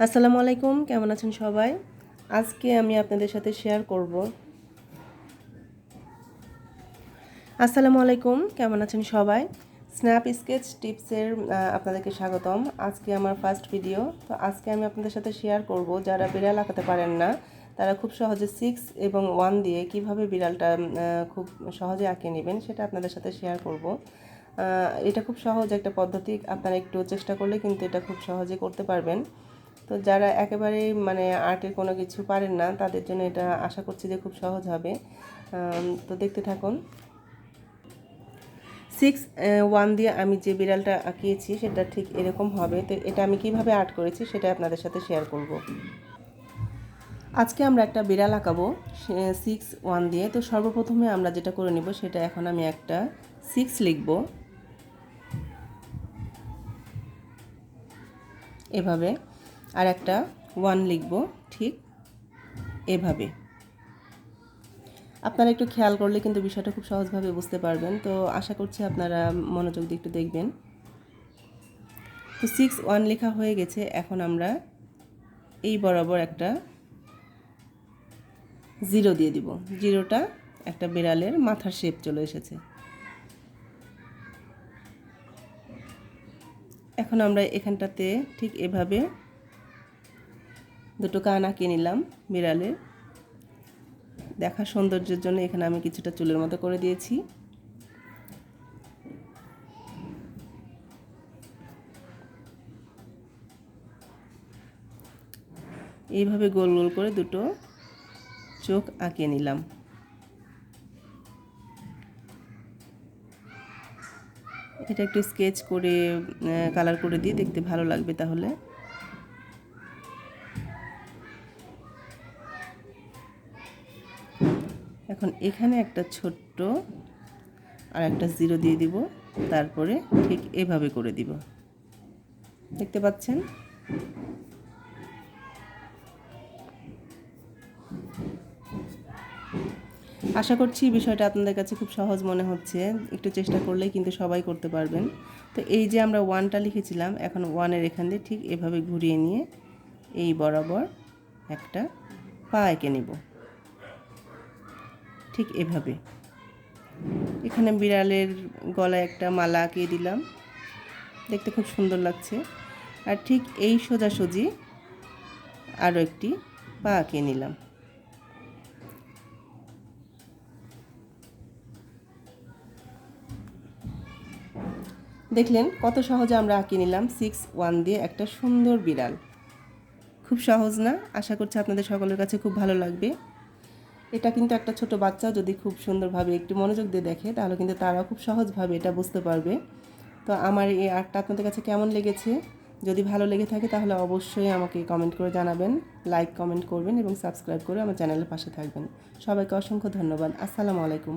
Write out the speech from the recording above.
আসসালামু আলাইকুম, কেমন আছেন সবাই? আজকে আমি আপনাদের সাথে শেয়ার করব। আসসালামু আলাইকুম, কেমন আছেন সবাই? স্ন্যাপ স্কেচ টিপসের আপনাদেরকে স্বাগতম। আজকে আমার ফার্স্ট ভিডিও। তো আজকে আমি আপনাদের সাথে শেয়ার করব যারা বিড়াল আঁকাতে পারেন না তারা খুব সহজে 6 এবং 1 দিয়ে কিভাবে বিড়ালটা খুব সহজে আঁকিয়ে নেবেন সেটা আপনাদের সাথে শেয়ার করব। এটা খুব সহজ একটা পদ্ধতি, আপনারা একটু চেষ্টা করলে কিন্তু এটা খুব সহজে করতে পারবেন। তো যারা একেবারেই আর্টের কোনো কিছু পারেন না তাদের জন্য এটা আশা করছি যে খুব সহজ হবে। তো দেখতে থাকুন। 6 1 দিয়ে আমি যে বিড়ালটা আঁকিয়েছি সেটা ঠিক এরকম হবে। তো এটা আমি কিভাবে আর্ট করেছি সেটা আপনাদের সাথে শেয়ার করব। আজকে আমরা একটা বিড়াল আঁকাবো 6 1 দিয়ে। তো সর্বপ্রথমে আমরা যেটা করে নিব সেটা এখন আমি একটা 6 লিখব এভাবে, আর একটা 1 লিখব ঠিক এভাবে। আপনারা একটু খেয়াল করলে কিন্তু বিষয়টা খুব সহজভাবে বুঝতে পারবেন। তো আশা করছি আপনারা মনোযোগ দিয়ে একটু দেখবেন। তো 6 1 লেখা হয়ে গেছে। এখন আমরা এই বরাবর একটা 0 দিয়ে দিব। 0টা একটা বিড়ালের মাথার শেপ চলে এসেছে। এখন আমরা এখানটাতে ঠিক এভাবে দুটো কান আঁকিয়ে নিলাম বিড়ালের। দেখা সৌন্দর্যের জন্য এখানে আমি কিছুটা চুলের মতো করে দিয়েছি। এইভাবে গোল গোল করে দুটো চোখ আঁকিয়ে নিলাম। এটা একটু স্কেচ করে কালার করে দিয়ে দেখতে ভালো লাগবে তাহলে। এখন এখানে একটা ছোট্ট আর একটা 0 দিয়ে দিব, তারপরে ঠিক এভাবে করে দিব। দেখতে পাচ্ছেন? আশা করছি বিষয়টা আপনাদের কাছে খুব সহজ মনে হচ্ছে। একটু চেষ্টা করলেই কিন্তু সবাই করতে পারবেন। তো এই যে আমরা 1টা লিখেছিলাম, এখন 1-এর এখান দিয়ে ঠিক এভাবে ঘুরিয়ে নিয়ে এই বরাবর একটা পা এঁকে নেব ঠিক এভাবে। এখানে বিড়ালের গলায় একটা মালা আঁকিয়ে দিলাম, দেখতে খুব সুন্দর লাগছে। আর ঠিক এই সোজাসুজি আরও একটি পা আঁকিয়ে নিলাম। দেখলেন কত সহজে আমরা আঁকিয়ে নিলাম 6 1 দিয়ে একটা সুন্দর বিড়াল। খুব সহজ না? আশা করছি আপনাদের সকলের কাছে খুব ভালো লাগবে। এটা কিন্তু একটা ছোট বাচ্চাও যদি খুব সুন্দরভাবে একটু মনোযোগ দিয়ে দেখে তাহলে কিন্তু তারাও খুব সহজভাবে এটা বুঝতে পারবে। তো আমার এই আর্টটা আপনাদের কাছে কেমন লেগেছে? যদি ভালো লেগে থাকে তাহলে অবশ্যই আমাকে কমেন্ট করে জানাবেন, লাইক কমেন্ট করবেন এবং সাবস্ক্রাইব করে আমার চ্যানেলের পাশে থাকবেন। সবাইকে অসংখ্য ধন্যবাদ। আসসালামু আলাইকুম।